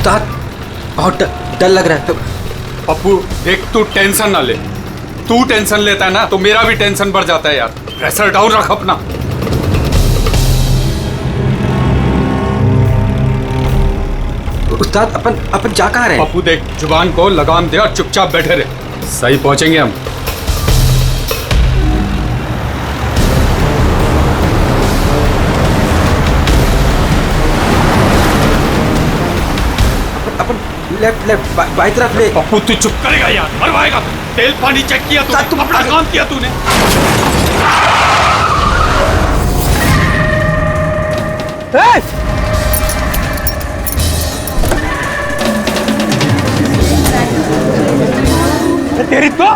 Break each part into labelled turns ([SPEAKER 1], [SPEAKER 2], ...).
[SPEAKER 1] उस्ताद बहुत डर लग रहा है।
[SPEAKER 2] पप्पू देख, तू टेंशन ना ले। तू टेंशन लेता है ना तो मेरा भी टेंशन बढ़ जाता है यार। प्रेशर डाउन रख अपना।
[SPEAKER 1] उस्ताद अपन जा कहाँ रहे हैं?
[SPEAKER 2] पप्पू देख, जुबान को लगाम दे और चुपचाप बैठे रहे। सही पहुंचेंगे हम।
[SPEAKER 1] अपन लेफ्ट बाई तरफ ले।
[SPEAKER 2] पप्पू तू चुप करेगा यार, मरवाएगा। तेल पानी चेक किया तू, अपना काम किया तूने।
[SPEAKER 3] तेरी तो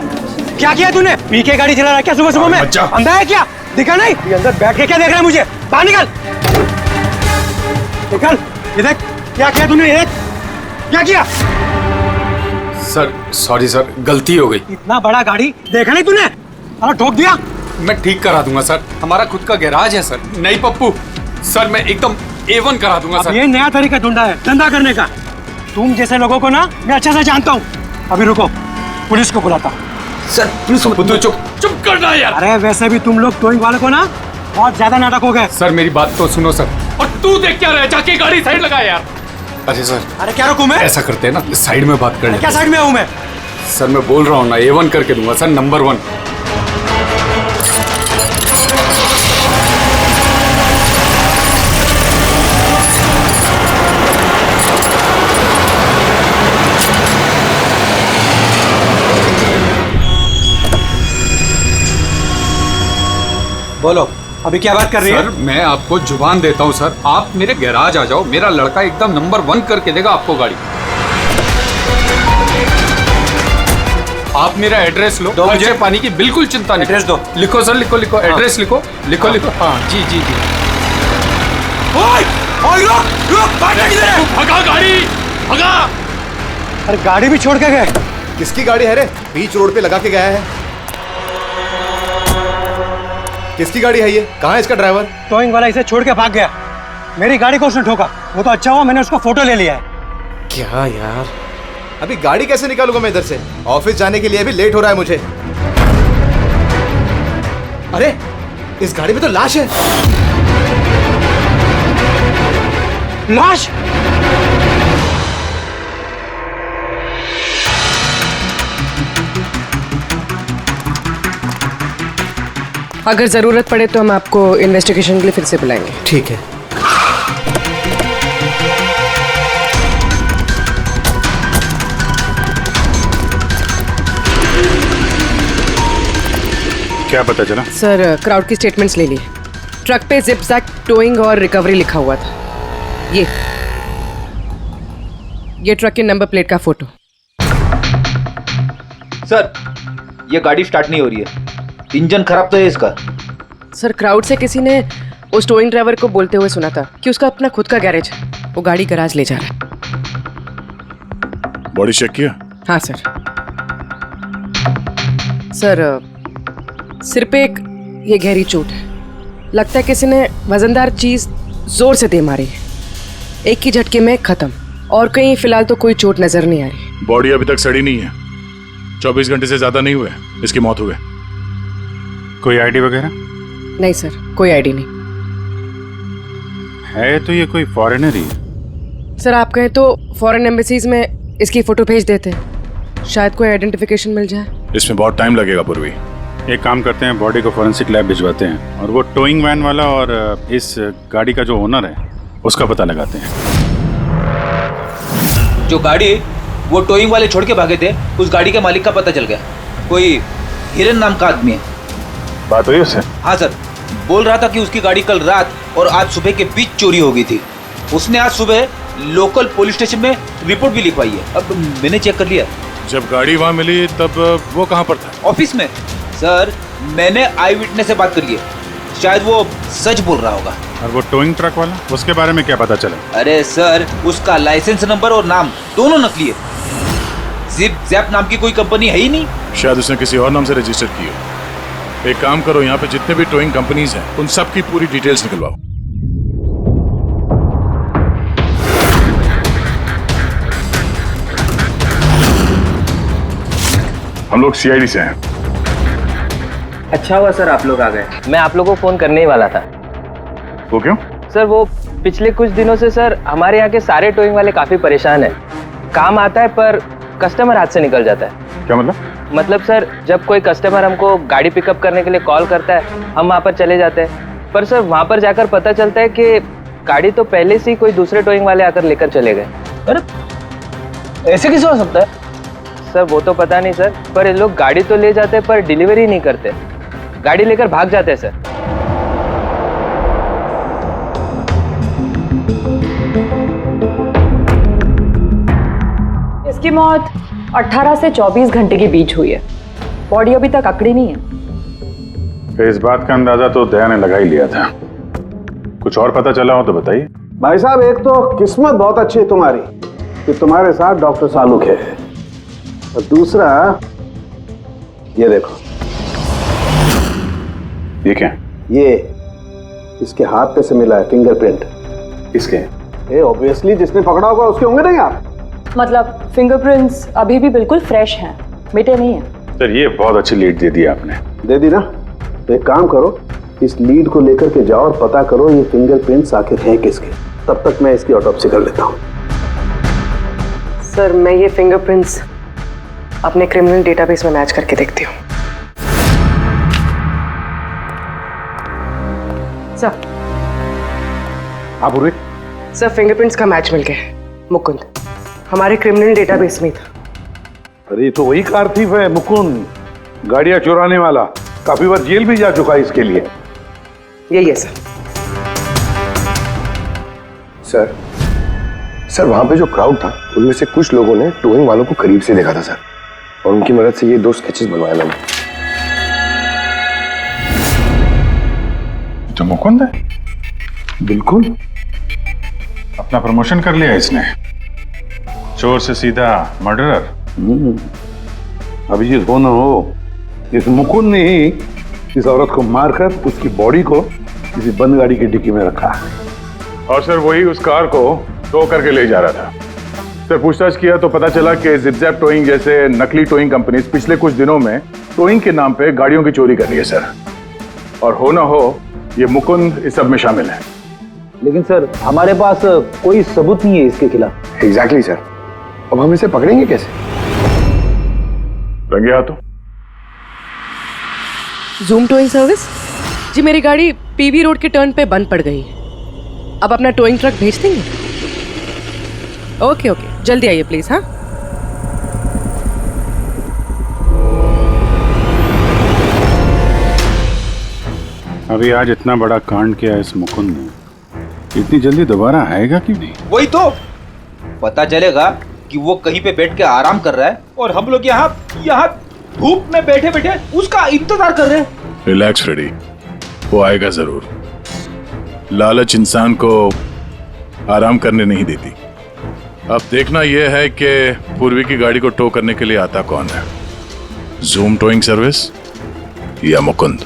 [SPEAKER 3] क्या किया तूने? पी के गाड़ी चला रहा है क्या सुबह सुबह में? अंधा है क्या? दिखा नहीं? ये अंदर बैठ के क्या देख रहा है मुझे? बाहर निकल, निकल। ये देख क्या किया तूने? ये क्या किया?
[SPEAKER 2] सर सॉरी सर, गलती हो गई।
[SPEAKER 3] इतना बड़ा गाड़ी देखा नहीं तूने? अरे ठोक दिया।
[SPEAKER 2] मैं ठीक करा दूंगा सर, हमारा खुद का गैराज है सर। नहीं पप्पू सर, मैं एकदम A1 करा दूंगा सर।
[SPEAKER 3] ये नया तरीका ढूंढा है धंधा करने का। तुम जैसे लोगों को ना मैं अच्छे से जानता हूँ। अभी रुको, पुलिस को बुलाता हूँ।
[SPEAKER 1] सर पुलिस को
[SPEAKER 2] तू चुप करना यार।
[SPEAKER 3] अरे वैसे भी तुम लोग टोइंग वाले को ना बहुत ज्यादा नाटक हो गए।
[SPEAKER 2] सर मेरी बात तो सुनो सर। और तू देख क्या रहा है, जाके गाड़ी साइड लगा यार। अरे सर,
[SPEAKER 3] अरे क्या रुकूं मैं?
[SPEAKER 2] ऐसा करते हैं ना, साइड में बात कर लेते
[SPEAKER 3] क्या
[SPEAKER 2] हैं।
[SPEAKER 3] साइड में हूँ मैं?
[SPEAKER 2] सर मैं बोल रहा हूँ ना, A1 करके दूंगा सर, नंबर 1।
[SPEAKER 3] बोलो अभी क्या बात कर रही है?
[SPEAKER 2] सर मैं आपको जुबान देता हूँ सर, आप मेरे गैराज आ जाओ, मेरा लड़का एकदम नंबर 1 करके देगा आपको गाड़ी। आप मेरा एड्रेस लो, मुझे पानी की बिल्कुल चिंता नहीं।
[SPEAKER 3] एड्रेस दो।
[SPEAKER 2] लिखो सर, लिखो लिखो। एड्रेस लिखो लिखो लिखो। हाँ जी जी जी। भगा गाड़ी, भगा।
[SPEAKER 3] अरे गाड़ी भी छोड़ के गए।
[SPEAKER 4] किसकी गाड़ी है रे? बीच रोड पे लगा के गया है। किसकी गाड़ी है ये? कहाँ है इसका ड्राइवर?
[SPEAKER 3] टोइंग वाला इसे छोड़ के भाग गया। मेरी गाड़ी को उसने ठोका। वो तो अच्छा हुआ मैंने उसका फोटो ले लिया है।
[SPEAKER 4] क्या यार, अभी गाड़ी कैसे निकालूंगा मैं इधर से? ऑफिस जाने के लिए भी लेट हो रहा है मुझे। अरे इस गाड़ी में तो लाश है।
[SPEAKER 3] लाश?
[SPEAKER 5] अगर जरूरत पड़े तो हम आपको इन्वेस्टिगेशन के लिए फिर से बुलाएंगे।
[SPEAKER 4] ठीक है।
[SPEAKER 6] क्या पता चला?
[SPEAKER 5] सर क्राउड की स्टेटमेंट्स ले लिए। ट्रक पे जिप जैक टोइंग और रिकवरी लिखा हुआ था। ये ट्रक के नंबर प्लेट का फोटो।
[SPEAKER 7] सर ये गाड़ी स्टार्ट नहीं हो रही है, इंजन खराब तो है इसका।
[SPEAKER 5] सर क्राउड से किसी ने उस टोइंग ड्राइवर को बोलते हुए सुना था कि उसका अपना खुद का गैरेज है, वो गाड़ी गैराज ले जा रहा है।
[SPEAKER 6] बॉडी चेक किया?
[SPEAKER 5] हाँ सर। सर सिर पे एक ये गहरी चोट है, लगता है किसी ने वजनदार चीज जोर से दे मारी है। एक ही झटके में खत्म, और कहीं फिलहाल तो कोई चोट नजर नहीं आ रही।
[SPEAKER 6] बॉडी अभी तक सड़ी नहीं है, 24 घंटे से ज्यादा नहीं हुए इसकी मौत हुए। कोई आईडी वगैरह?
[SPEAKER 5] नहीं सर, कोई आईडी नहीं
[SPEAKER 6] है। तो ये कोई फॉरेनर ही है।
[SPEAKER 5] सर। आप कहें तो फॉरेन एम्बेसीज में इसकी फोटो भेज देते हैं, शायद कोई आइडेंटिफिकेशन मिल जाए।
[SPEAKER 6] इसमें बहुत टाइम लगेगा पूर्वी। एक काम करते हैं, बॉडी को फॉरेंसिक लैब भिजवाते हैं और वो टोइंग वैन वाला और इस गाड़ी का जो ओनर है उसका पता लगाते हैं।
[SPEAKER 7] जो गाड़ी वो टोइंग वाले छोड़ के भागे थे, उस गाड़ी के मालिक का पता चल गया। कोई हिरन नाम का आदमी है।
[SPEAKER 6] बात हुई उससे?
[SPEAKER 7] हाँ सर, बोल रहा था कि उसकी गाड़ी कल रात और आज सुबह के बीच चोरी हो गई थी। उसने आज सुबह लोकल पुलिस स्टेशन में रिपोर्ट भी लिखवाई है। अब मैंने चेक कर लिया।
[SPEAKER 6] जब गाड़ी वहाँ मिली तब वो कहाँ पर था?
[SPEAKER 7] ऑफिस में। सर मैंने आई विटनेस से बात करी है, शायद वो सच बोल रहा होगा।
[SPEAKER 6] और वो टोइंग ट्रक वाला, उसके बारे में क्या पता चला?
[SPEAKER 7] अरे सर उसका लाइसेंस नंबर और नाम दोनों नकली है। जिप जैप नाम की कोई कंपनी है ही नहीं।
[SPEAKER 6] शायद उसने किसी और नाम से रजिस्टर की हो। एक काम करो, यहाँ पे जितने भी टोइंग कंपनीज हैं उन सब की पूरी डिटेल्स निकलवाओ। हम लोग सीआईडी से हैं।
[SPEAKER 8] अच्छा हुआ सर आप लोग आ गए। मैं आप लोगों को फोन करने ही वाला था।
[SPEAKER 6] वो क्यों?
[SPEAKER 8] सर वो पिछले कुछ दिनों से सर हमारे यहाँ के सारे टोइंग वाले काफी परेशान हैं। काम आता है पर कस्टमर हाथ से निकल जाता है।
[SPEAKER 6] क्या मतलब?
[SPEAKER 8] मतलब सर जब कोई कस्टमर हमको गाड़ी पिकअप करने के लिए कॉल करता है हम वहाँ पर चले जाते हैं, पर सर वहाँ पर जाकर पता चलता है कि गाड़ी तो पहले से ही कोई दूसरे टोइंग वाले आकर लेकर चले गए।
[SPEAKER 3] अरे ऐसे कैसे हो सकता है?
[SPEAKER 8] सर वो तो पता नहीं सर, पर ये लोग गाड़ी तो ले जाते हैं पर डिलीवरी नहीं करते, गाड़ी लेकर भाग जाते हैं सर।
[SPEAKER 9] इसकी मौत 18 से 24 घंटे के बीच हुई है। बॉडी अभी तक अकड़ी नहीं है।
[SPEAKER 6] तो इस बात का अंदाजा तो दया ने लगा ही लिया था। कुछ और पता चला हो तो बताइए।
[SPEAKER 10] भाई साहब, एक तो किस्मत बहुत अच्छी है तुम्हारी कि तुम्हारे साथ डॉक्टर सालुक है, और दूसरा ये देखो।
[SPEAKER 6] ये क्या?
[SPEAKER 10] ये इसके हाथ पे से मिला है फिंगरप्रिंट।
[SPEAKER 6] किसके?
[SPEAKER 10] ये ऑब्वियसली जिसने पकड़ा होगा उसके होंगे नहीं आप?
[SPEAKER 9] मतलब फिंगरप्रिंट्स अभी भी बिल्कुल फ्रेश हैं, मिटे नहीं हैं।
[SPEAKER 6] सर ये बहुत अच्छी लीड दे दी आपने।
[SPEAKER 10] दे दी ना? तो एक काम करो, इस लीड को लेकर के जाओ और पता करो ये फिंगरप्रिंट्स आखिर हैं किसके। तब तक मैं इसकी ऑटोप्सी कर लेता हूँ।
[SPEAKER 5] सर मैं ये फिंगरप्रिंट्स अपने क्रिमिनल डेटाबेस में मैच करके देखती हूँ। सर।
[SPEAKER 10] हाँ पूर्वी।
[SPEAKER 5] सर फिंगरप्रिंट्स का मैच मिल गया। मुकुंद हमारे क्रिमिनल डेटाबेस में था।
[SPEAKER 10] अरे ये तो वही कार थीफ है मुकुंद, गाड़ियां चुराने वाला। काफी बार जेल भी जा चुका है इसके लिए।
[SPEAKER 5] यही है सर।
[SPEAKER 11] सर वहां पे जो क्राउड था उनमें से कुछ लोगों ने टोइंग वालों को करीब से देखा था सर, और उनकी मदद से ये 2 स्केचेस बनवाए मैंने।
[SPEAKER 6] तो मुकुंद है?
[SPEAKER 10] बिल्कुल।
[SPEAKER 6] अपना प्रमोशन कर लिया इसने, चोर से सीधा मर्डरर।
[SPEAKER 10] अभी ये हो ना हो, इस मुकुंद ने ही इस औरत को मारकर उसकी बॉडी को किसी बंद गाड़ी की डिक्की में रखा।
[SPEAKER 6] और सर वही उस कार को टो करके ले जा रहा था। सर पूछताछ किया तो पता चला कि जिप-जैप टोइंग जैसे नकली टोइंग कंपनीज पिछले कुछ दिनों में टोइंग के नाम पे गाड़ियों की चोरी कर रही है सर। और हो ना हो ये मुकुंद इस सब में शामिल है।
[SPEAKER 3] लेकिन सर हमारे पास कोई सबूत नहीं है इसके खिलाफ।
[SPEAKER 11] एग्जैक्टली सर, अब हम इसे पकड़ेंगे कैसे?
[SPEAKER 6] रंगे हाथों।
[SPEAKER 5] जूम टोइंग सर्विस जी, मेरी गाड़ी पीवी रोड के टर्न पे बंद पड़ गई। अब अपना टोइंग ट्रक भेज देंगे? ओके ओके, जल्दी आइए प्लीज। हाँ
[SPEAKER 6] अभी आज इतना बड़ा कांड किया इस मुकुंद ने, इतनी जल्दी दोबारा आएगा कि नहीं?
[SPEAKER 7] वही तो पता चलेगा कि वो कहीं पे बैठ के आराम कर रहा है और हम लोग यहाँ धूप में बैठे बैठे उसका इंतजार कर रहे हैं।
[SPEAKER 12] रिलैक्स फ्रेडी, वो आएगा जरूर। लालच इंसान को आराम करने नहीं देती। अब देखना यह है कि पूर्वी की गाड़ी को टो करने के लिए आता कौन है, जूम टोइंग सर्विस या मुकुंद।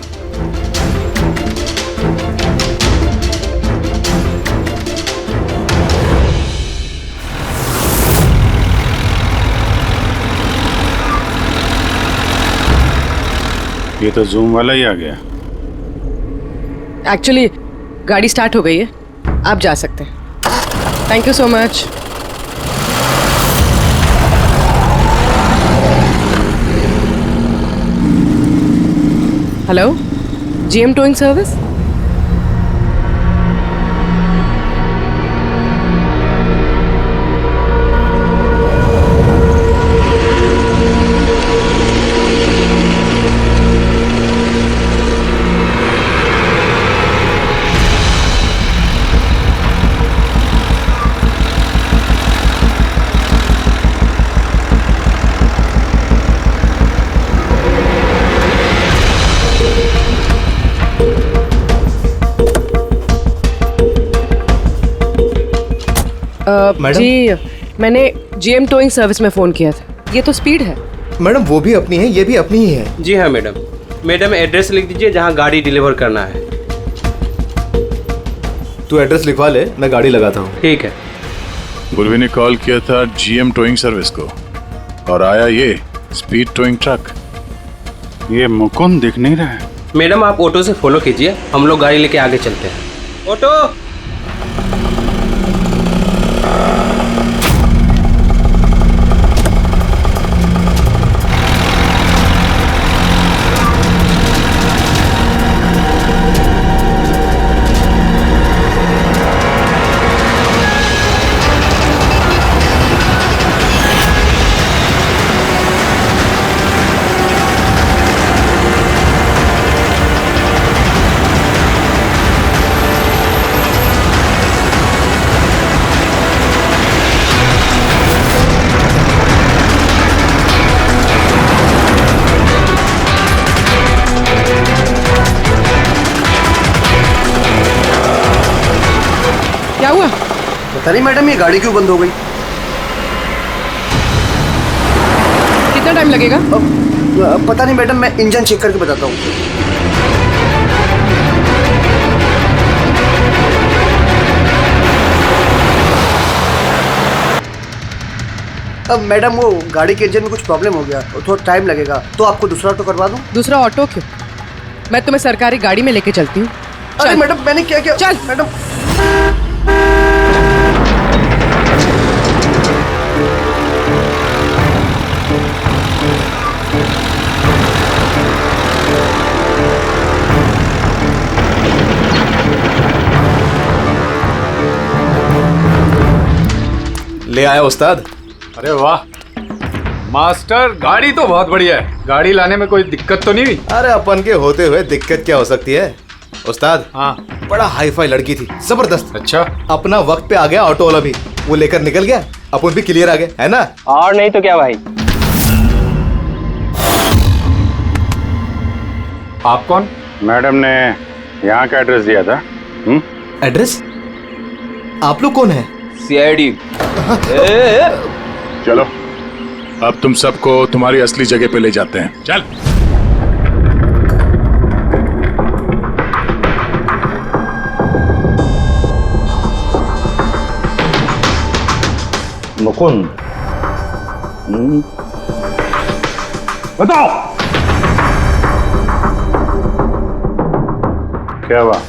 [SPEAKER 6] ये तो जूम वाला ही आ गया।
[SPEAKER 5] एक्चुअली गाड़ी स्टार्ट हो गई है, आप जा सकते हैं। Thank you so much. Hello, GM towing service.
[SPEAKER 4] Madam?
[SPEAKER 5] जी मैंने जीएम टोइंग सर्विस में फ़ोन किया था। ये तो स्पीड है।
[SPEAKER 4] मैडम वो भी अपनी है, ये भी अपनी ही है।
[SPEAKER 8] जी हाँ मैडम। मैडम एड्रेस लिख दीजिए जहाँ गाड़ी डिलीवर करना है।
[SPEAKER 4] तू एड्रेस लिखवा ले, मैं गाड़ी लगाता हूँ।
[SPEAKER 8] ठीक है।
[SPEAKER 12] पूर्वी ने कॉल किया था जीएम टोइंग सर्विस को और आया ये स्पीड टोइंग ट्रक।
[SPEAKER 10] ये मुकुंद दिख नहीं रहा है।
[SPEAKER 3] मैडम आप ऑटो से फॉलो कीजिए, हम लोग गाड़ी लेके आगे चलते हैं। ऑटो।
[SPEAKER 5] क्या हुआ?
[SPEAKER 3] पता नहीं मैडम, ये गाड़ी क्यों बंद हो गई?
[SPEAKER 5] कितना टाइम लगेगा?
[SPEAKER 3] पता नहीं मैडम, मैं इंजन चेक करके बताता हूँ। अब मैडम वो गाड़ी के इंजन में कुछ प्रॉब्लम हो गया, थोड़ा टाइम लगेगा, तो आपको दूसरा ऑटो करवा दूँ?
[SPEAKER 5] दूसरा ऑटो क्यों? मैं तुम्हें सरकारी गाड़ी में लेके चलती हूँ।
[SPEAKER 3] अरे मैडम मैंने क्या किया?
[SPEAKER 5] चल
[SPEAKER 3] मैडम।
[SPEAKER 4] ले आया उस्ताद।
[SPEAKER 2] अरे वाह मास्टर, गाड़ी तो बहुत बढ़िया है। गाड़ी लाने में कोई दिक्कत तो नहीं हुई?
[SPEAKER 4] अरे अपन के होते हुए दिक्कत क्या हो सकती है उस्ताद?
[SPEAKER 2] हाँ,
[SPEAKER 4] बड़ा हाई फाई लड़की थी, जबरदस्त।
[SPEAKER 2] अच्छा,
[SPEAKER 4] अपना वक्त पे आ गया ऑटो वाला भी, वो लेकर निकल गया, अपन भी क्लियर आ गए, है ना?
[SPEAKER 8] और नहीं तो क्या भाई।
[SPEAKER 2] आप कौन?
[SPEAKER 10] मैडम ने यहाँ का एड्रेस दिया था।
[SPEAKER 4] एड्रेस? आप लोग कौन है?
[SPEAKER 7] सीआईडी।
[SPEAKER 12] चलो अब तुम सबको तुम्हारी असली जगह पे ले जाते हैं। चल।
[SPEAKER 10] मुकुंद, बताओ क्या हुआ?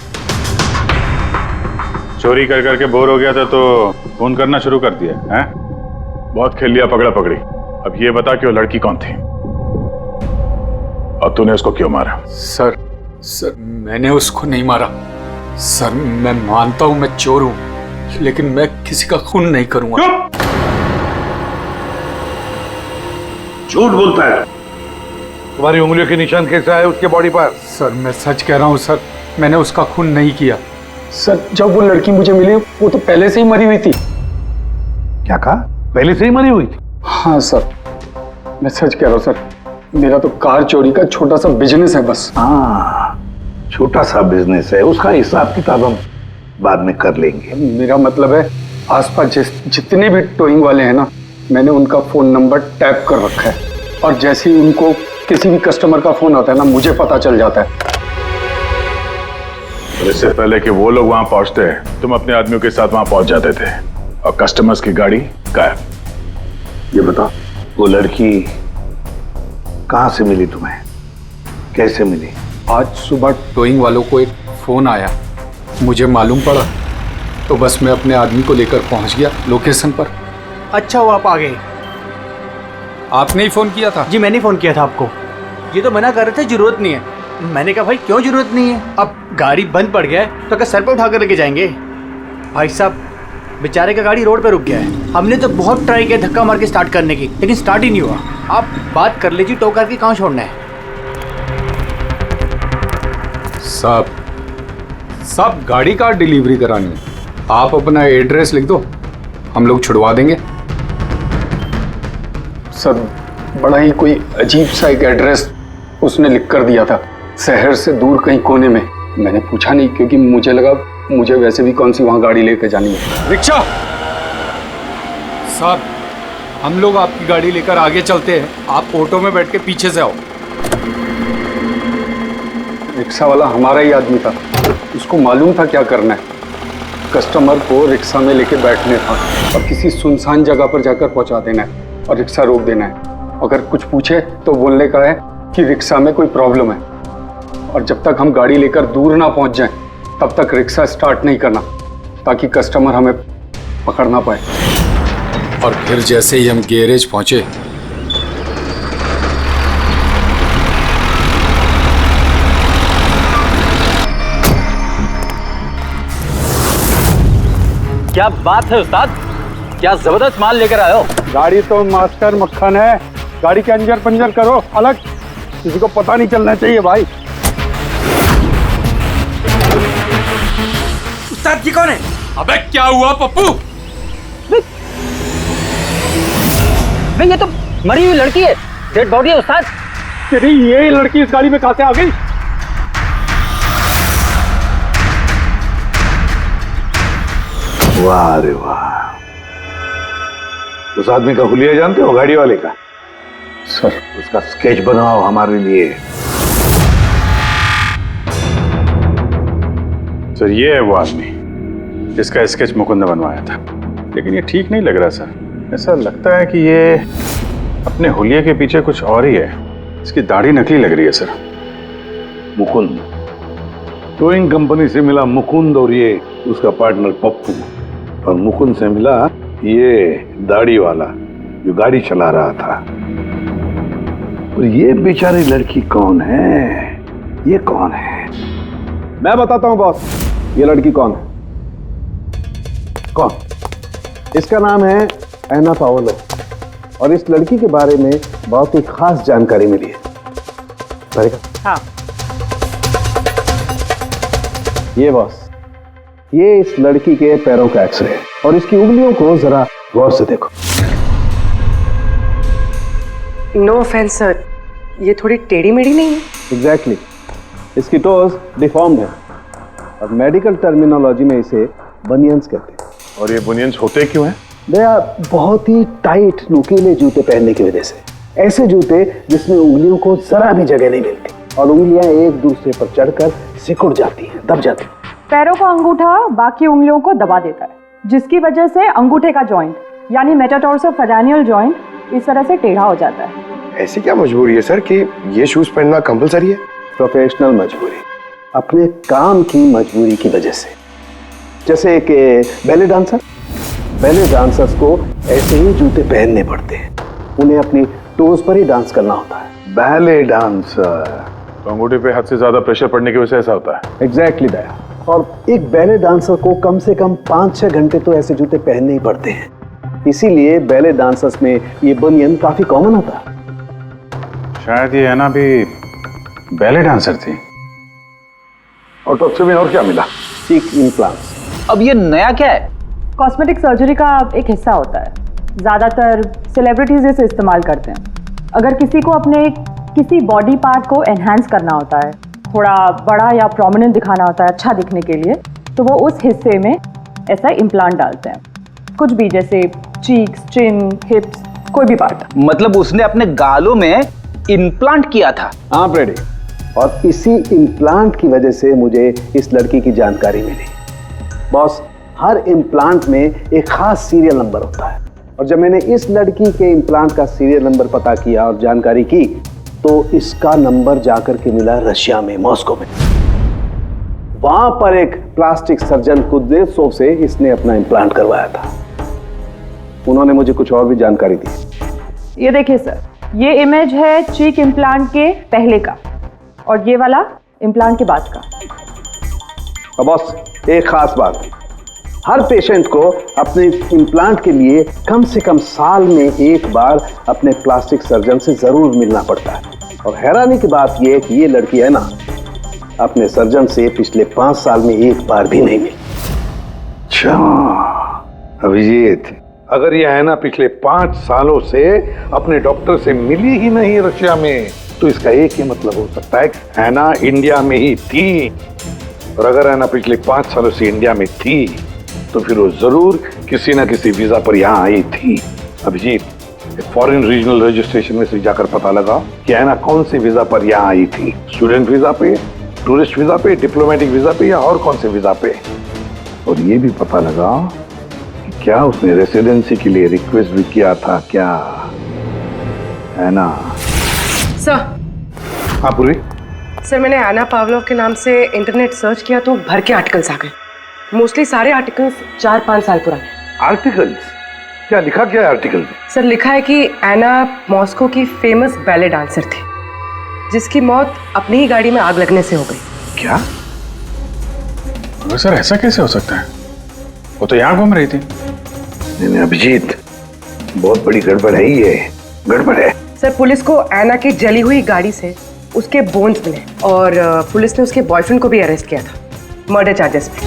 [SPEAKER 10] चोरी कर करके बोर हो गया था तो फोन करना शुरू कर दिया है?
[SPEAKER 12] बहुत खेल लिया पकड़ा पकड़ी। अब ये बता कि वो लड़की कौन थी और तूने उसको क्यों मारा?
[SPEAKER 2] सर मैंने उसको नहीं मारा। सर मैं मानता हूं मैं चोर हूं, लेकिन मैं किसी का खून नहीं करूंगा।
[SPEAKER 10] झूठ बोलता है। तुम्हारी उंगलियों के निशान कैसे आए उसके बॉडी पर?
[SPEAKER 2] सर मैं सच कह रहा हूं सर, मैंने उसका खून नहीं किया।
[SPEAKER 13] सर जब वो लड़की मुझे मिली वो तो पहले से ही मरी हुई थी।
[SPEAKER 10] क्या कहा? पहले से ही मरी हुई थी?
[SPEAKER 13] हाँ सर, मैं सच कह रहा हूँ सर, मेरा तो कार चोरी का छोटा सा बिजनेस है बस।
[SPEAKER 10] हाँ, छोटा सा बिजनेस है, उसका हिसाब किताब हम बाद में कर लेंगे।
[SPEAKER 13] मेरा मतलब है आसपास जितने भी टोइंग वाले हैं ना, मैंने उनका फोन नंबर टैप कर रखा है, और जैसे ही उनको किसी भी कस्टमर का फोन आता है ना, मुझे पता चल जाता है।
[SPEAKER 12] इससे पहले कि वो लोग वहां पहुंचते तुम अपने आदमियों के साथ वहां पहुंच जाते थे और कस्टमर्स की गाड़ी गायब।
[SPEAKER 10] ये बता, वो लड़की कहां से मिली तुम्हें? कैसे मिली?
[SPEAKER 2] आज सुबह टोइंग वालों को एक फोन आया, मुझे मालूम पड़ा, तो बस मैं अपने आदमी को लेकर पहुंच गया लोकेशन पर।
[SPEAKER 3] अच्छा वो आप आ गए?
[SPEAKER 2] आपने ही फोन किया था?
[SPEAKER 3] जी मैंने फोन किया था आपको। ये तो मना कर रहे थे जरूरत नहीं है। मैंने कहा भाई क्यों जरूरत नहीं है, अब गाड़ी बंद पड़ गया है तो क्या सर पे उठा कर लेके जाएंगे? भाई साहब बेचारे का गाड़ी रोड पे रुक गया है, हमने तो बहुत ट्राई किया धक्का मार के स्टार्ट करने की, लेकिन स्टार्ट ही नहीं हुआ। आप बात कर लीजिए, टो करके कहाँ छोड़ना है?
[SPEAKER 2] सब गाड़ी का डिलीवरी करानी है, आप अपना एड्रेस लिख दो, हम लोग छुड़वा देंगे।
[SPEAKER 13] सर बड़ा ही कोई अजीब सा एक एड्रेस उसने लिख कर दिया था, शहर से दूर कहीं कोने में। मैंने पूछा नहीं क्योंकि मुझे लगा मुझे वैसे भी कौन सी वहां गाड़ी लेकर जानी है।
[SPEAKER 2] रिक्शा साहब, हम लोग आपकी गाड़ी लेकर आगे चलते हैं, आप ऑटो में बैठ के पीछे से आओ।
[SPEAKER 13] रिक्शा वाला हमारा ही आदमी था, उसको मालूम था क्या करना है। कस्टमर को रिक्शा में लेके बैठने था और किसी सुनसान जगह पर जाकर पहुंचा देना है और रिक्शा रोक देना है, अगर कुछ पूछे तो बोलने का है कि रिक्शा में कोई प्रॉब्लम है, और जब तक हम गाड़ी लेकर दूर ना पहुंच जाएं तब तक रिक्शा स्टार्ट नहीं करना, ताकि कस्टमर हमें पकड़ ना पाए।
[SPEAKER 2] और फिर जैसे ही हम गैरेज पहुंचे,
[SPEAKER 3] क्या बात है उस्ताद, क्या जबरदस्त माल लेकर आए हो।
[SPEAKER 10] गाड़ी तो मास्टर मक्खन है, गाड़ी के अंजर पंजर करो अलग, किसी को पता नहीं चलना चाहिए भाई।
[SPEAKER 1] उस्ताद, ये कौन है?
[SPEAKER 2] अबे क्या हुआ पप्पू?
[SPEAKER 3] भाई ये तो मरी हुई लड़की है, डेड बॉडी है उस्ताद।
[SPEAKER 10] तेरी ये लड़की इस गाड़ी में कहां से आ गई?
[SPEAKER 11] वाह रे वाह, उस आदमी का हुलिया जानते हो, गाड़ी वाले का?
[SPEAKER 13] सर
[SPEAKER 11] उसका स्केच बनाओ हमारे लिए।
[SPEAKER 6] सर ये है वो आदमी जिसका स्केच मुकुंद ने बनवाया था, लेकिन ये ठीक नहीं लग रहा सर। ऐसा लगता है कि ये अपने हुलिये के पीछे कुछ और ही है। इसकी दाढ़ी नकली लग रही है सर।
[SPEAKER 10] मुकुंद, टोइंग कंपनी से मिला मुकुंद और ये उसका पार्टनर पप्पू, और मुकुंद से मिला ये दाढ़ी वाला जो गाड़ी चला रहा था। और ये बेचारी लड़की कौन है? ये कौन है?
[SPEAKER 11] मैं बताता हूं बॉस, ये लड़की कौन है। कौन? इसका नाम है एना पाओलो, और इस लड़की के बारे में बहुत ही खास जानकारी मिली है। हाँ। ये बॉस, ये इस लड़की के पैरों का एक्सरे है, और इसकी उंगलियों को जरा गौर से देखो।
[SPEAKER 5] नो ऑफेंस सर, ये थोड़ी टेढ़ी मेढ़ी नहीं है?
[SPEAKER 11] एग्जैक्टली, इसकी टोज डिफॉर्म्ड है, और मेडिकल टर्मिनोलॉजी में इसे बनियंस कहते हैं।
[SPEAKER 6] और ये बुनियंस होते क्यों हैं?
[SPEAKER 11] भैया, बहुत ही टाइट नुकीले जूते पहनने की वजह से। ऐसे जूते जिसमें उंगलियों को जरा भी जगह नहीं मिलती, और उंगलियां एक दूसरे पर चढ़कर सिकुड़ जाती हैं, दब जाती हैं।
[SPEAKER 9] पैरों का अंगूठा बाकी उंगलियों को दबा देता है, जिसकी वजह से अंगूठे का जॉइंट यानी मेटाटार्सोफेरेनियल जॉइंट इस तरह से टेढ़ा हो जाता है।
[SPEAKER 11] ऐसी क्या मजबूरी है सर कि ये शूज पहनना कंपलसरी है? प्रोफेशनल मजबूरी, अपने काम की मजबूरी की वजह से। जैसे कि बैले डांसर्स को ऐसे ही जूते पहनने पड़ते हैं, उन्हें अपनी टोज पर ही डांस करना होता है।
[SPEAKER 6] बैले डांसर, तो अंगूठे पे हद से ज्यादा प्रेशर पड़ने की वजह से ऐसा होता है।
[SPEAKER 11] एग्जैक्टली भैया, और एक बैले डांसर को कम से कम 5-6 घंटे तो ऐसे जूते पहनने ही पड़ते हैं, इसीलिए बैले डांसर्स में ये बनियन काफी कॉमन होता है।
[SPEAKER 6] शायद ये है ना भी बैले डांसर थी।
[SPEAKER 10] ऑटोप्सी में और क्या मिला?
[SPEAKER 11] चीक इम्प्लांट्स।
[SPEAKER 7] अब ये नया क्या है?
[SPEAKER 9] कॉस्मेटिक सर्जरी का एक हिस्सा होता है, ज़्यादातर सेलिब्रिटीज इसे इस्तेमाल करते हैं। अगर किसी को अपने किसी बॉडी पार्ट को एनहांस करना होता है, थोड़ा बड़ा या प्रोमिनेंट दिखाना होता है अच्छा दिखने के लिए, तो वो उस हिस्से में ऐसा इम्प्लांट डालते हैं, कुछ भी, जैसे चीक्स, चिन, हिप्स, कोई भी पार्ट।
[SPEAKER 7] मतलब उसने अपने गालों में इम्प्लांट किया था?
[SPEAKER 11] हाँ ब्रेडी, और इसी इम्प्लांट की वजह से मुझे इस लड़की की जानकारी मिली। बॉस, हर इम्प्लांट में एक खास सीरियल नंबर होता है, और जब मैंने इस लड़की के इम्प्लांट का सीरियल नंबर पता किया और जानकारी की, तो इसका नंबर जाकर के मिला रशिया में, मॉस्को में। वहां पर एक प्लास्टिक सर्जन कुद्नेत्सोव से इसने अपना इम्प्लांट करवाया था। उन्होंने मुझे कुछ और भी जानकारी दी।
[SPEAKER 9] ये देखिए सर, ये इमेज है चीक इम्प्लांट के पहले का, और ये वाला इम्प्लांट के बाद का।
[SPEAKER 11] और बॉस, एक खास बात, हर पेशेंट को अपने इम्प्लांट के लिए कम से कम साल में एक बार अपने प्लास्टिक सर्जन से जरूर मिलना पड़ता है। और हैरानी की बात यह है कि ये लड़की है ना, अपने सर्जन से पिछले 5 साल में एक बार भी नहीं मिली।
[SPEAKER 10] अच्छा अभिजीत, अगर यह है ना पिछले 5 सालों से अपने डॉक्टर से मिली ही नहीं रशिया में, तो इसका एक ही मतलब हो सकता है हैना इंडिया में ही थी। और अगर हैना पिछले 5 सालों से इंडिया में थी, तो फिर वो जरूर किसी ना किसी वीजा पर यहाँ आई थी। अभिजीत, फॉरेन रीजनल रजिस्ट्रेशन में से जाकर पता लगा कि हैना कौन से वीजा पर यहाँ आई थी, स्टूडेंट वीजा पे, टूरिस्ट वीजा पे, डिप्लोमेटिक वीजा पे, या और कौन से वीजा पे। और ये भी पता लगा कि क्या उसने रेसिडेंसी के लिए रिक्वेस्ट भी किया था क्या। है ना?
[SPEAKER 5] सर।
[SPEAKER 10] हाँ पूर्वी।
[SPEAKER 5] सर, मैंने एना पावलोव के नाम से इंटरनेट सर्च किया तो भर के आर्टिकल्स आ गए। मोस्टली सारे आर्टिकल्स 4-5 साल पुराने।
[SPEAKER 10] आर्टिकल्स? क्या लिखा क्या है आर्टिकल में?
[SPEAKER 5] सर, लिखा है कि एना मॉस्को की फेमस बैले डांसर थी जिसकी मौत अपनी ही गाड़ी में आग लगने से हो गई।
[SPEAKER 10] क्या?
[SPEAKER 12] सर ऐसा कैसे हो सकता है? वो तो यहाँ घूम रही थी।
[SPEAKER 10] नहीं अभिजीत, बहुत बड़ी गड़बड़ है ये, गड़बड़ है।
[SPEAKER 5] सर, पुलिस को एना की जली हुई गाड़ी से उसके बोन्स मिले और पुलिस ने उसके बॉयफ्रेंड को भी अरेस्ट किया था मर्डर चार्जेस पे।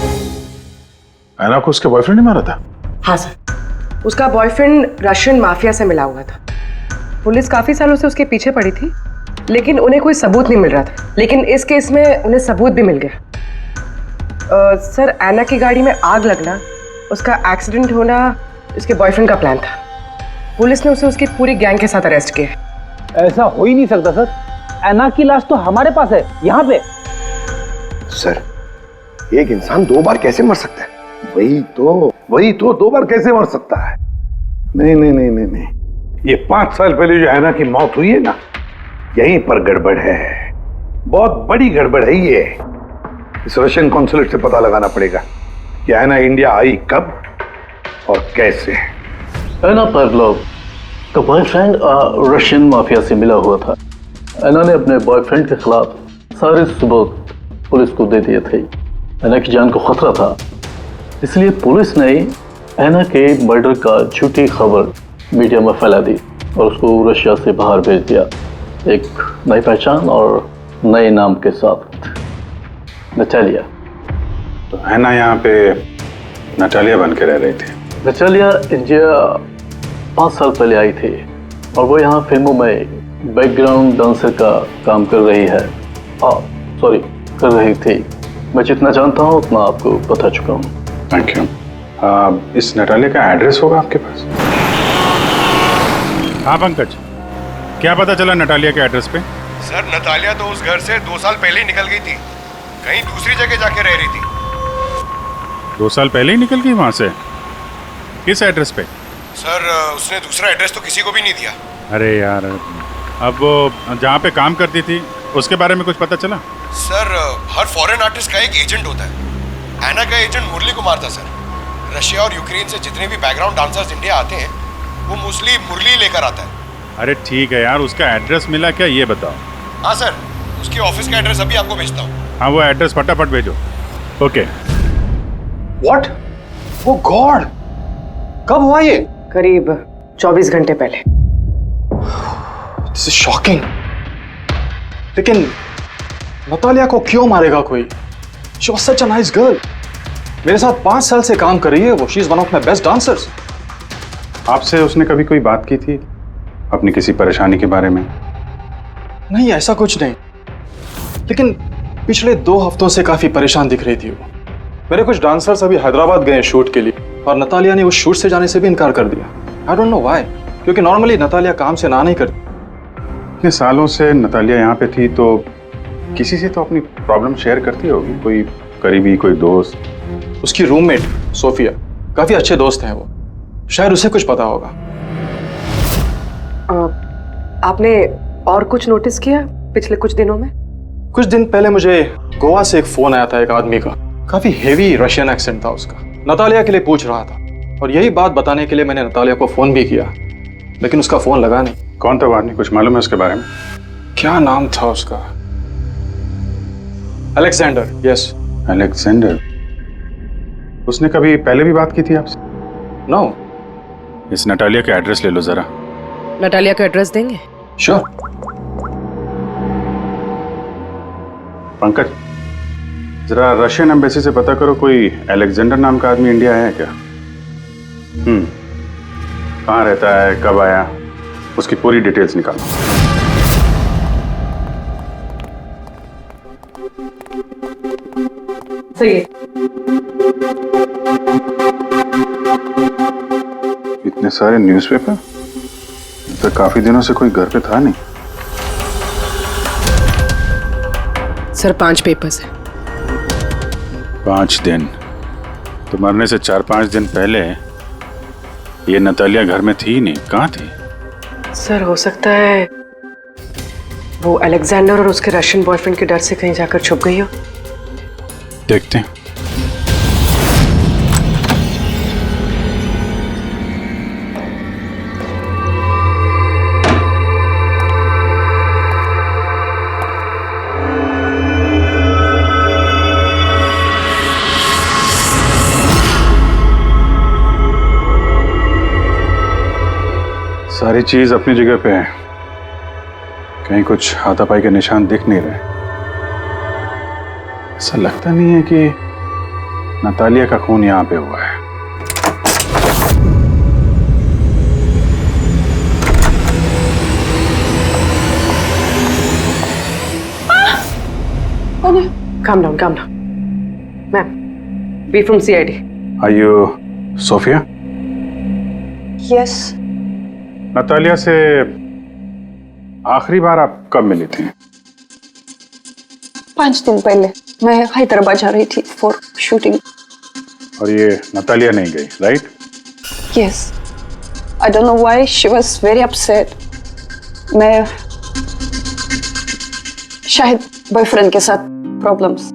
[SPEAKER 12] एना को उसके बॉयफ्रेंड ने मारा था?
[SPEAKER 5] हाँ सर, उसका बॉयफ्रेंड रशियन माफिया से मिला हुआ था। पुलिस काफी सालों से उसके पीछे पड़ी थी लेकिन उन्हें कोई सबूत नहीं मिल रहा था, लेकिन इस केस में उन्हें सबूत भी मिल गया। सर, एना की गाड़ी में आग लगना, उसका एक्सीडेंट होना इसके बॉयफ्रेंड का प्लान था। पुलिस ने उसे उसकी पूरी गैंग के साथ अरेस्ट किया।
[SPEAKER 11] ऐसा हो ही नहीं सकता सर, एना की लाश तो हमारे पास है यहाँ पे।
[SPEAKER 10] सर, एक इंसान 2 बार कैसे मर सकता है? वही तो 2 बार कैसे मर सकता है? नहीं, ये 5 साल पहले जो एना की मौत हुई है ना, यहीं पर गड़बड़ है, बहुत बड़ी गड़बड़ है ये। इस रशियन कॉन्सुलेट से पता लगाना पड़ेगा कि एना इंडिया आई कब और कैसे।
[SPEAKER 14] एना पावलोव का बॉयफ्रेंड रशियन माफिया से मिला हुआ था। एना ने अपने बॉयफ्रेंड के खिलाफ सारे सबूत पुलिस को दे दिए थे। एना की जान को खतरा था, इसलिए पुलिस ने एना के मर्डर का झूठी खबर मीडिया में फैला दी और उसको रशिया से बाहर भेज दिया, एक नई पहचान और नए नाम के साथ, नटालिया।
[SPEAKER 12] तो एना यहाँ पे नटालिया बन के रह रही थी?
[SPEAKER 14] नटालिया इंडिया 5 साल पहले आई थी और वो यहाँ फिल्मों में बैकग्राउंड डांसर का काम कर रही है। कर रही थी। मैं जितना जानता हूँ उतना आपको बता चुका हूँ।
[SPEAKER 12] Thank you. इस नटालिया का एड्रेस होगा आपके पास? हाँ पंकज, क्या पता चला नटालिया के एड्रेस पे?
[SPEAKER 4] सर, नतालिया तो उस घर से 2 साल पहले ही निकल गई थी, कहीं दूसरी जगह जाके रह रही थी।
[SPEAKER 12] 2 साल पहले ही निकल गई वहां से? किस एड्रेस पे?
[SPEAKER 4] सर, उसने दूसरा एड्रेस तो किसी को भी नहीं दिया।
[SPEAKER 12] अरे यार, अब वो जहाँ पे काम करती थी उसके बारे में कुछ पता चला?
[SPEAKER 4] सर, हर फॉरेन आर्टिस्ट का एक एजेंट होता है। एना का एजेंट मुरली कुमार था सर। रशिया और यूक्रेन से जितने भी बैकग्राउंड डांसर्स इंडिया आते हैं वो मोस्टली मुरली लेकर आता है।
[SPEAKER 12] अरे ठीक है यार, उसका एड्रेस मिला क्या ये बताओ?
[SPEAKER 4] हाँ सर, उसके ऑफिस का एड्रेस अभी आपको भेजता हूँ।
[SPEAKER 12] हाँ, वो एड्रेस फटाफट भेजो। ओके।
[SPEAKER 13] व्हाट? ओ गॉड, कब हुआ ये?
[SPEAKER 5] करीब 24 घंटे पहले।
[SPEAKER 13] This is shocking. लेकिन नतालिया को क्यों मारेगा कोई? She was such a nice girl. मेरे साथ 5 साल से काम कर रही है वो। She is one of my best dancers.
[SPEAKER 12] आपसे उसने कभी कोई बात की थी अपनी किसी परेशानी के बारे में?
[SPEAKER 13] नहीं, ऐसा कुछ नहीं, लेकिन पिछले 2 हफ्तों से काफी परेशान दिख रही थी वो। मेरे कुछ डांसर्स अभी हैदराबाद गए शूट के लिए और नतालिया ने उस शूट से जाने से भी इनकार कर दिया। आई डोंट नो व्हाई, क्योंकि नॉर्मली नतालिया काम से ना नहीं करती।
[SPEAKER 12] इतने सालों से नतालिया यहाँ पे थी तो किसी से तो अपनी प्रॉब्लम शेयर करती होगी, कोई करीबी, कोई दोस्त।
[SPEAKER 13] उसकी रूममेट सोफिया, काफी अच्छे दोस्त हैं वो, शायद उसे कुछ पता होगा।
[SPEAKER 5] आपने और कुछ नोटिस किया पिछले कुछ दिनों में?
[SPEAKER 13] कुछ दिन पहले मुझे गोवा से एक फोन आया था एक आदमी का, काफी हेवी रशियन एक्सेंट था उसका। नतालिया के लिए पूछ रहा था और यही बात बताने के लिए मैंने नतालिया को फोन भी किया, लेकिन उसका फोन लगा नहीं।
[SPEAKER 12] कौन था वो आदमी, कुछ मालूम है उसके बारे में?
[SPEAKER 13] क्या नाम था उसका? अलेक्जेंडर। Yes,
[SPEAKER 12] Alexander. उसने कभी पहले भी बात की थी आपसे?
[SPEAKER 13] नो।
[SPEAKER 12] इस नटालिया का एड्रेस ले लो जरा।
[SPEAKER 5] नटालिया का एड्रेस देंगे?
[SPEAKER 13] श्योर।
[SPEAKER 12] पंकज, जरा रशियन एम्बेसी से पता करो कोई अलेक्जेंडर नाम का आदमी इंडिया है क्या? कहाँ रहता है, कब आया, उसकी पूरी डिटेल्स निकालो।
[SPEAKER 5] सही है।
[SPEAKER 12] इतने सारे न्यूज़पेपर, तो काफी दिनों से कोई घर पे था नहीं।
[SPEAKER 5] सर 5 पेपर्स हैं।
[SPEAKER 12] 5 दिन? तो मरने से 4-5 दिन पहले ये नतालिया घर में थी नहीं, कहाँ थी?
[SPEAKER 5] सर हो सकता है वो अलेक्जेंडर और उसके रशियन बॉयफ्रेंड के डर से कहीं जाकर छुप गई हो।
[SPEAKER 2] देखते हैं।
[SPEAKER 6] सारी चीज अपनी जगह पे है, कहीं कुछ हाथापाई के निशान दिख नहीं रहे। ऐसा लगता नहीं है कि नतालिया का खून यहां पे हुआ है।
[SPEAKER 5] Calm down, calm down. Ma'am, we from CID.
[SPEAKER 6] Are you Sophia?
[SPEAKER 9] Yes.
[SPEAKER 6] Natalia से आखिरी बार आप कब मिली थी?
[SPEAKER 9] 5 दिन पहले मैं हैदराबाद जा रही थी फॉर शूटिंग।
[SPEAKER 6] और ये नतालिया नहीं गई, right?
[SPEAKER 9] Yes. I don't know why she was very upset. मैं शायद बॉयफ्रेंड के साथ प्रॉब्लम्स।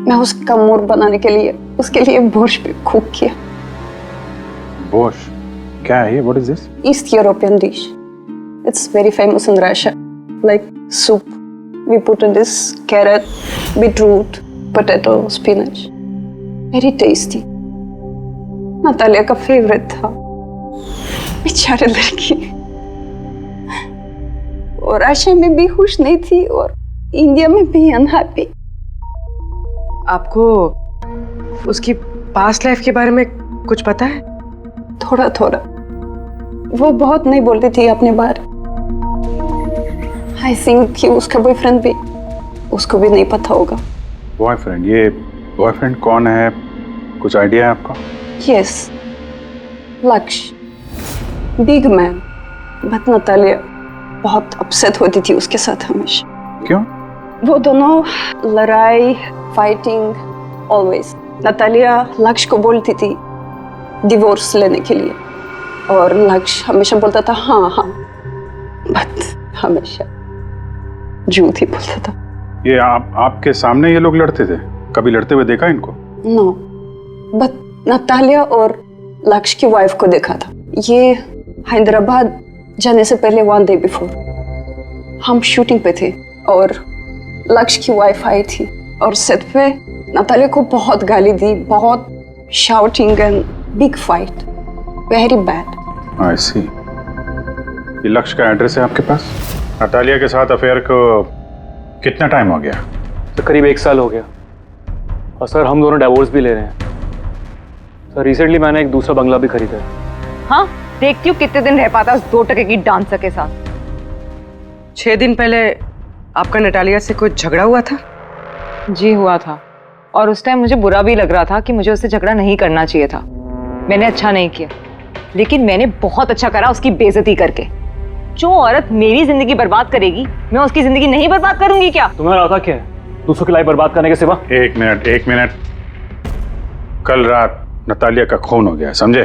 [SPEAKER 9] मैं उसका मूड बनाने के लिए उसके लिए बोर्श भी कुक किया।
[SPEAKER 6] बोर्श क्या है ये? What is this?
[SPEAKER 9] East European dish. It's very famous in Russia. Like soup. We put in this carrot, beetroot, potato, spinach. Very tasty. Natalia का फेवरेट था। बेचारे लड़की। और रशिया में भी खुश नहीं थी और इंडिया में भी अनहैप्पी।
[SPEAKER 5] आपको उसकी पास्ट लाइफ के बारे में कुछ पता है?
[SPEAKER 9] थोड़ा थोड़ा। वो बहुत नहीं बोलती थी अपने बारे। आई थिंक कि उसका बॉयफ्रेंड भी उसको भी नहीं पता होगा।
[SPEAKER 6] बॉयफ्रेंड? ये बॉयफ्रेंड कौन है? कुछ आइडिया है आपका?
[SPEAKER 9] यस, लक्ष्य, बिग मैन। बट नतालिया बहुत अपसेट होती थी उसके साथ हमेशा।
[SPEAKER 6] क्यों?
[SPEAKER 9] वो दोनों लड़ाई, फाइटिंग ऑलवेज। नतालिया लक्ष्य को बोलती थी डिवोर्स लेने के लिए और लक्ष्य हमेशा बोलता था हाँ हाँ, बट हमेशा झूठ ही बोलता था।
[SPEAKER 6] ये आपके सामने ये लोग लड़ते थे? कभी लड़ते हुए देखा इनको?
[SPEAKER 9] नो, बट नतालिया और लक्ष्य की वाइफ को देखा था। ये हैदराबाद जाने से पहले 1 डे बिफोर हम शूटिंग पे थे और लक्ष्य की वाइफ आई थी और सेट पे नतालिया को बहुत गाली दी, बहुत shouting and big fight, very bad.
[SPEAKER 6] I see. ये लक्ष्य का एड्रेस है आपके पास? नतालिया के साथ अफेयर को कितना टाइम हो गया?
[SPEAKER 13] तो करीब 1 साल हो गया और सर हम दोनों डिवोर्स भी ले रहे हैं। सर रिसेंटली मैंने एक दूसरा बंगला भी खरीदा है।
[SPEAKER 15] हाँ, देखती हूँ कितने दिन रह पाता उस 2 टके की डांसर के साथ।
[SPEAKER 5] 6 दिन पहले आपका नतालिया से कुछ झगड़ा हुआ था?
[SPEAKER 15] जी हुआ था और उस टाइम मुझे बुरा भी लग रहा था कि मुझे उससे झगड़ा नहीं करना चाहिए था। मैंने अच्छा नहीं किया, लेकिन मैंने बहुत अच्छा करा उसकी बेइज्जती करके। जो औरत मेरी जिंदगी बर्बाद करेगी, मैं उसकी जिंदगी नहीं बर्बाद करूंगी क्या?
[SPEAKER 13] तुम्हारा राधा क्या है दूसरों की लाइफ बर्बाद करने के सिवा?
[SPEAKER 6] एक मिनट। कल रात नतालिया का खून हो गया, समझे?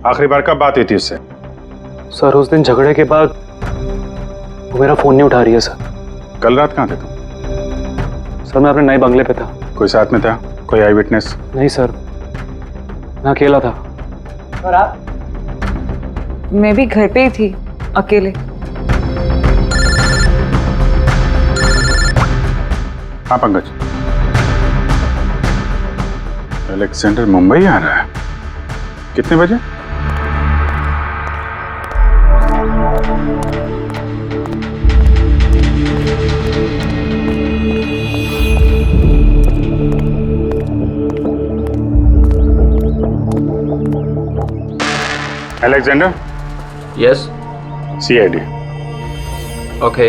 [SPEAKER 6] आखिरी बार कब बात हुई थी उससे?
[SPEAKER 13] सर उस दिन झगड़े के बाद वो मेरा फोन नहीं उठा रही है सर।
[SPEAKER 6] कल रात कहाँ थे तुम?
[SPEAKER 13] सर मैं अपने नए बंगले पे था।
[SPEAKER 6] कोई साथ में था? कोई आई विटनेस?
[SPEAKER 13] नहीं सर, मैं अकेला था।
[SPEAKER 15] और आप? मैं भी घर पे ही थी, अकेले।
[SPEAKER 6] हाँ पंकज, अलेक्जेंडर मुंबई आ रहा है। कितने बजे? Alexander?
[SPEAKER 16] Yes.
[SPEAKER 6] CID.
[SPEAKER 16] Okay.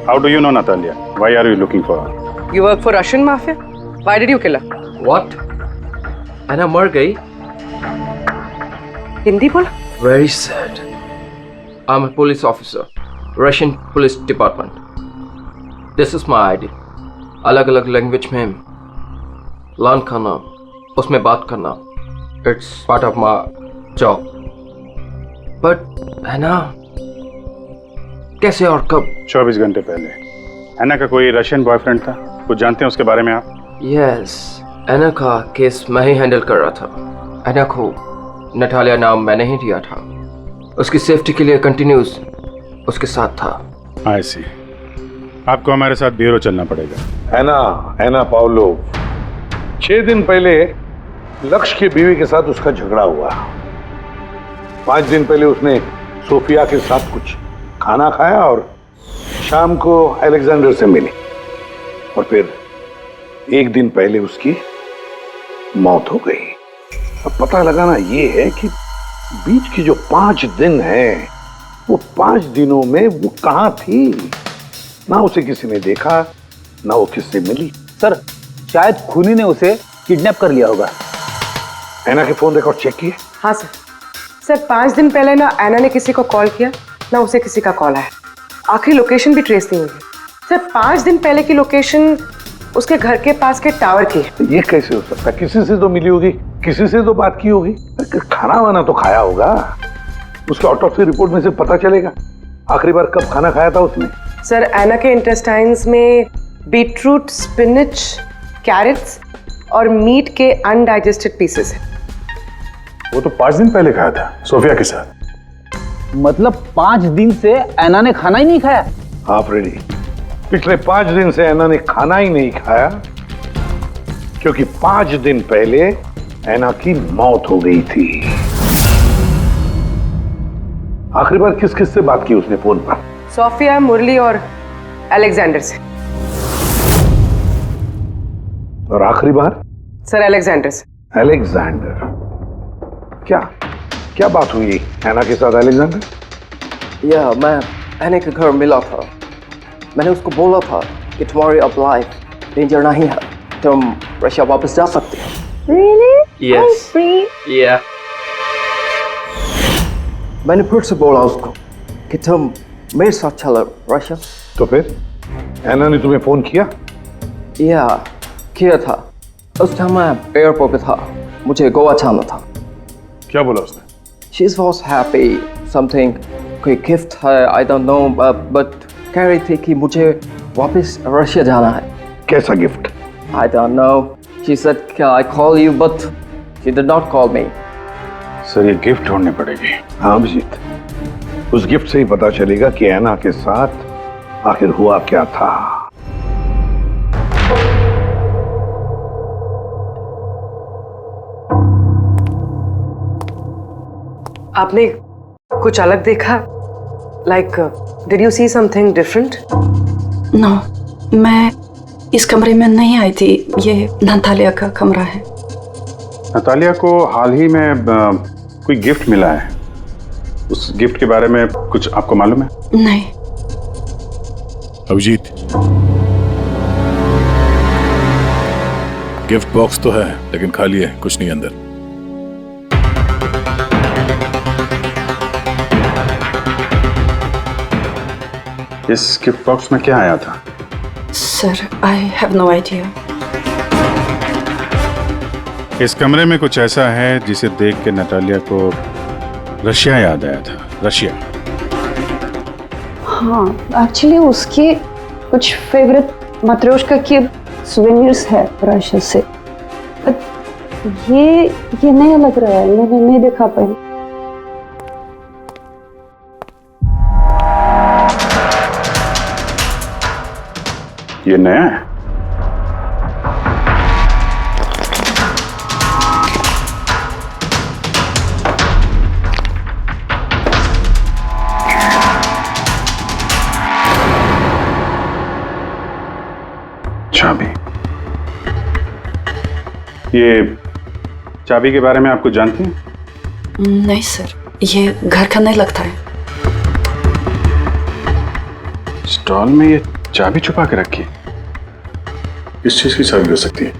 [SPEAKER 6] How do you know Natalia? Why are you looking for her?
[SPEAKER 5] You work for Russian mafia? Why did you kill her?
[SPEAKER 16] What? Anna मर गई?
[SPEAKER 5] हिंदी बोला?
[SPEAKER 16] Very sad. I'm a police officer, Russian Police Department. This is my ID. अलग-अलग language में learn करना, उसमें बात करना, it's part of my job. But है ना, कैसे और कब?
[SPEAKER 6] 24 घंटे पहले एना का कोई रशियन बॉयफ्रेंड था, कुछ जानते हैं उसके बारे में आप?
[SPEAKER 16] यस, एना का केस मैं ही हैंडल कर रहा था। एना को नटालिया नाम मैंने ही दिया था। उसकी सेफ्टी के लिए कंटिन्यूस उसके साथ था।
[SPEAKER 6] आई सी। आपको हमारे साथ ब्यूरो चलना पड़ेगा।
[SPEAKER 10] एना पाउलो, 6 दिन पहले लक्ष्य की बीवी के साथ उसका झगड़ा हुआ। 5 दिन पहले उसने सोफिया के साथ कुछ खाना खाया और शाम को अलेक्जेंडर से मिली, और फिर 1 दिन पहले उसकी मौत हो गई। अब पता लगाना ये है कि बीच की जो 5 दिन हैं, वो 5 दिनों में वो कहां थी। ना उसे किसी ने देखा, ना वो किससे मिली।
[SPEAKER 11] सर, शायद खूनी ने उसे किडनैप कर लिया होगा।
[SPEAKER 10] एना के फोन रिकॉर्ड चेक किए?
[SPEAKER 5] हाँ सर। सर 5 दिन पहले ना एना ने किसी को कॉल किया, ना उसे किसी का कॉल आया। आखिरी लोकेशन भी ट्रेस नहीं हुई। सर 5 दिन पहले की लोकेशन उसके घर के पास के टावर की है।
[SPEAKER 10] ये कैसे हो सकता है? किसी से तो मिली होगी, किसी से तो बात की होगी, खाना वाना तो खाया होगा। उसके ऑटोप्सी रिपोर्ट में से पता चलेगा आखिरी बार कब खाना खाया था उसने।
[SPEAKER 5] सर एना के इंटेस्टाइन्स में बीटरूट, स्पिनच, कैरेट्स और मीट के अनडाइजेस्टेड पीसेस हैं।
[SPEAKER 6] वो तो 5 दिन पहले खाया था सोफिया के साथ।
[SPEAKER 11] मतलब 5 दिन से एना ने खाना ही नहीं खाया?
[SPEAKER 10] हाँ फ्रेडी, पिछले 5 दिन से एना ने खाना ही नहीं खाया, क्योंकि 5 दिन पहले एना की मौत हो गई थी। आखिरी बार किस किस से बात की उसने फोन पर?
[SPEAKER 5] सोफिया, मुरली और अलेक्जेंडर से।
[SPEAKER 10] और आखिरी बार?
[SPEAKER 5] सर अलेक्जेंडर से।
[SPEAKER 10] अलेक्जेंडर? क्या बात हुई एना के साथ अलेक्जेंडर?
[SPEAKER 16] या मैं एना के घर मिला था। मैंने उसको बोला था कि तुम्हारी अब लाइफ डेंजर नहीं है, तुम रशिया वापस जा सकते हो।
[SPEAKER 15] Really?
[SPEAKER 16] Yes.
[SPEAKER 15] I'm free.
[SPEAKER 16] Yeah. मैंने फिर से बोला उसको कि तुम मेरे साथ चलो रशिया।
[SPEAKER 10] तो फिर एना ने तुम्हें फोन किया?
[SPEAKER 16] या किया था। उस टाइम मैं एयरपोर्ट पे था, मुझे गोवा जाना था।
[SPEAKER 6] क्या बोला उसने?
[SPEAKER 16] She was happy, something कोई गिफ्ट है, I don't know, but कह रही थी कि मुझे वापस रशिया जाना है।
[SPEAKER 10] कैसा gift?
[SPEAKER 16] I don't know. She said, "Can I call you?" But she did not call me.
[SPEAKER 6] Sir ये गिफ्ट ढूंढनी पड़ेगी।
[SPEAKER 10] हाँ अभिजीत, उस गिफ्ट से ही पता चलेगा कि एना के साथ आखिर हुआ क्या था।
[SPEAKER 5] आपने कुछ अलग देखा? Like, did you see something different?
[SPEAKER 17] No, मैं इस कमरे में नहीं आई थी। ये नतालिया का कमरा है।
[SPEAKER 6] नतालिया को हाल ही में कोई गिफ्ट मिला है। उस गिफ्ट के बारे में कुछ आपको मालूम है?
[SPEAKER 17] नहीं।
[SPEAKER 12] अभिजीत, गिफ्ट बॉक्स तो है लेकिन खाली है, कुछ नहीं अंदर।
[SPEAKER 6] इस गिफ्ट बॉक्स में क्या आया था?
[SPEAKER 17] Sir, I have no idea.
[SPEAKER 6] इस कमरे में कुछ ऐसा है जिसे देख के नतालिया को रशिया याद आया था। रशिया?
[SPEAKER 17] हाँ, एक्चुअली उसकी कुछ फेवरेट मात्रोश्का की सुवेनियर्स है रशिया से। ये नया लग रहा है, मैंने नहीं देखा पहले।
[SPEAKER 6] ये नया है? चाबी। ये चाबी के बारे में आप कुछ जानती हैं?
[SPEAKER 17] नहीं सर, ये घर का नहीं लगता है।
[SPEAKER 6] स्टॉल में ये चाबी छुपा के रखी। किस चीज की चाबी हो सकती है?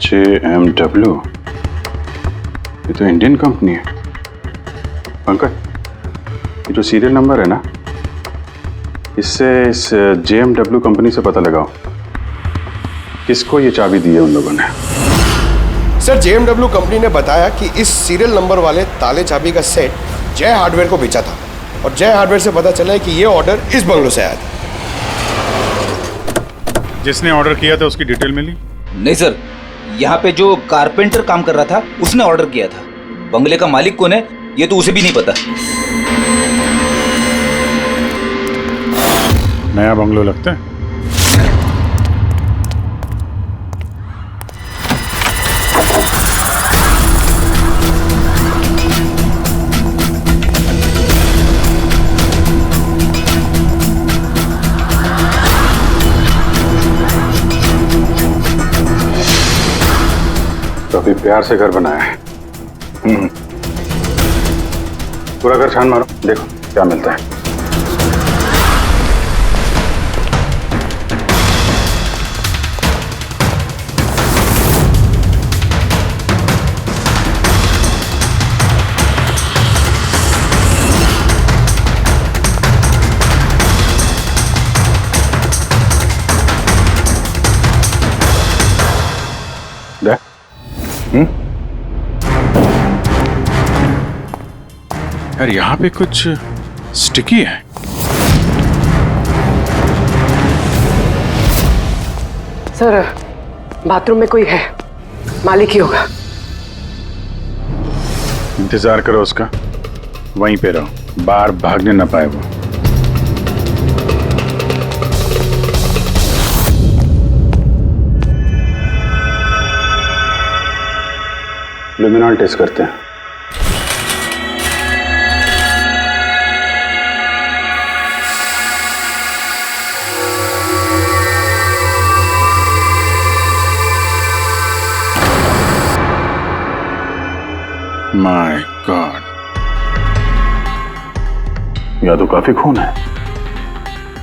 [SPEAKER 6] JMW, ये तो इंडियन कंपनी है। पंकज, ये जो सीरियल नंबर है ना, इससे इस JMW कंपनी से पता लगाओ किसको ये चाबी दी है उन लोगों ने।
[SPEAKER 4] सर JMW कंपनी ने बताया कि इस सीरियल नंबर वाले ताले चाबी का सेट जय हार्डवेयर को बेचा था और जय हार्डवेयर से पता चला है कि ये ऑर्डर इस बंगलो से आया था।
[SPEAKER 12] जिसने ऑर्डर किया था उसकी डिटेल मिली?
[SPEAKER 7] नहीं सर, यहाँ पे जो कारपेंटर काम कर रहा था उसने ऑर्डर किया था। बंगले का मालिक कौन है ये तो उसे भी नहीं पता।
[SPEAKER 12] नया बंगलो लगता है।
[SPEAKER 6] काफी प्यार से घर बनाया है। पूरा घर छान मारो, देखो क्या मिलता है।
[SPEAKER 12] यार यहाँ पे कुछ स्टिकी है।
[SPEAKER 5] सर बाथरूम में कोई है, मालिक ही होगा।
[SPEAKER 12] इंतजार करो उसका, वहीं पे रहो, बाहर भागने ना पाए वो।
[SPEAKER 6] लुमिनॉल टेस्ट करते हैं।
[SPEAKER 12] माय गॉड,
[SPEAKER 6] या तो काफी खून है,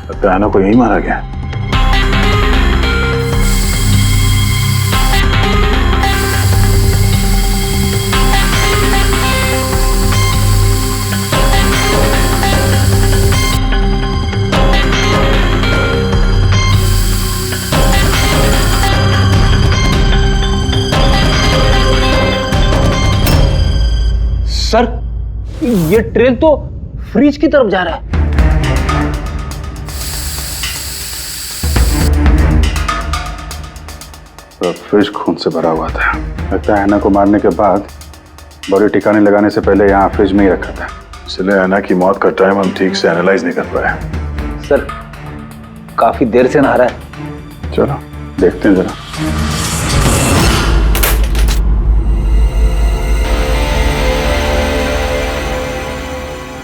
[SPEAKER 6] लगता है ना कोई यही मारा गया।
[SPEAKER 3] सर ये ट्रेन तो फ्रिज की तरफ जा रहा है।
[SPEAKER 6] तो फ्रिज खून से भरा हुआ था। लगता है ऐना को मारने के बाद बॉडी ठिकाने लगाने से पहले यहाँ फ्रिज में ही रखा था, इसलिए ऐना की मौत का टाइम हम ठीक से एनालाइज नहीं कर पाए।
[SPEAKER 3] सर काफी देर से नहा रहा है।
[SPEAKER 6] चलो देखते हैं जरा।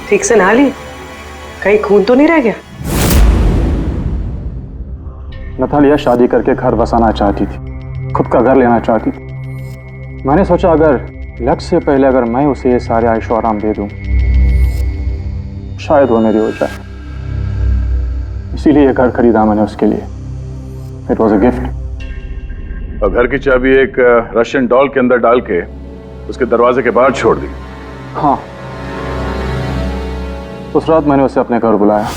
[SPEAKER 5] ठीक से नहा ली? कहीं खून तो नहीं रह गया?
[SPEAKER 13] नतालिया शादी करके घर बसाना चाहती थी, खुद का घर लेना चाहती थी। मैंने सोचा अगर लक से पहले अगर मैं उसे ये सारे आयशो आराम दे दूं, शायद वो मेरी हो जाए। इसीलिए ये घर खरीदा मैंने उसके लिए। It was a gift.
[SPEAKER 12] और घर की चाबी एक रशियन डॉल के अंदर डाल के उसके दरवाजे के बाहर छोड़ दी।
[SPEAKER 13] हाँ, उस रात मैंने उसे अपने घर बुलाया।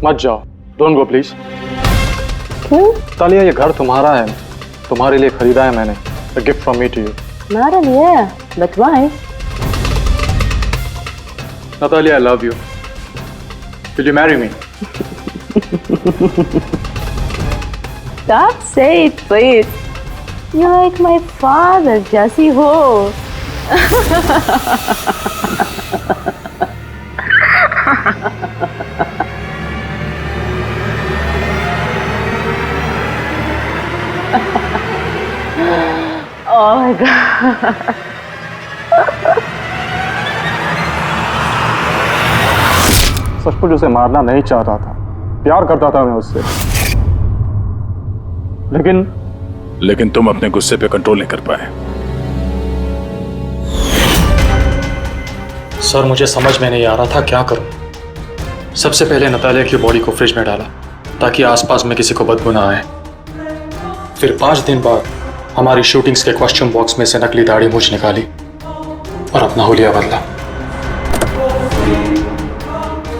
[SPEAKER 13] मत जाओ, डोंट गो प्लीज।
[SPEAKER 17] क्यों?
[SPEAKER 13] तालिया ये घर तुम्हारा है, तुम्हारे लिए खरीदा है मैंने। A gift from me to you.
[SPEAKER 17] हमारा लिए, but why?
[SPEAKER 13] Natalia, I love you. Will you marry me?
[SPEAKER 17] Stop, say it, please. You're like my father, जैसी हो। Oh my God.
[SPEAKER 13] सचमुच उसे मारना नहीं चाहता था, प्यार करता था मैं उससे,
[SPEAKER 12] लेकिन तुम अपने गुस्से पे कंट्रोल नहीं कर पाए।
[SPEAKER 13] सर मुझे समझ में नहीं आ रहा था क्या करूं। सबसे पहले नतालिया की बॉडी को फ्रिज में डाला ताकि आसपास में किसी को बदबू ना आए। फिर 5 दिन बाद हमारी शूटिंग्स के क्वेश्चन बॉक्स में से नकली दाढ़ी मूंछ निकाली और अपना हुलिया बदला।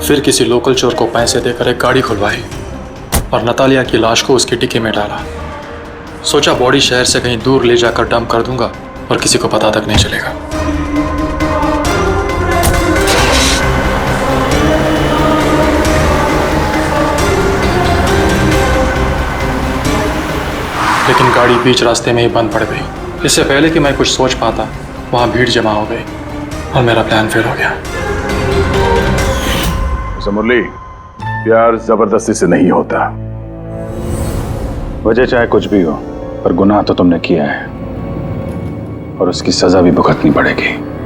[SPEAKER 13] फिर किसी लोकल चोर को पैसे देकर एक गाड़ी खुलवाई और नतालिया की लाश को उसकी डिक्की में डाला। सोचा बॉडी शहर से कहीं दूर ले जाकर डंप कर दूंगा
[SPEAKER 18] और किसी को पता तक नहीं चलेगा। लेकिन गाड़ी बीच रास्ते में ही बंद पड़ गई। इससे पहले कि मैं कुछ सोच पाता, वहां भीड़ जमा हो गई और मेरा प्लान फेल हो गया।
[SPEAKER 6] मुरली, प्यार जबरदस्ती से नहीं होता। वजह चाहे कुछ भी हो, पर गुनाह तो तुमने किया है और उसकी सजा भी भुगतनी पड़ेगी।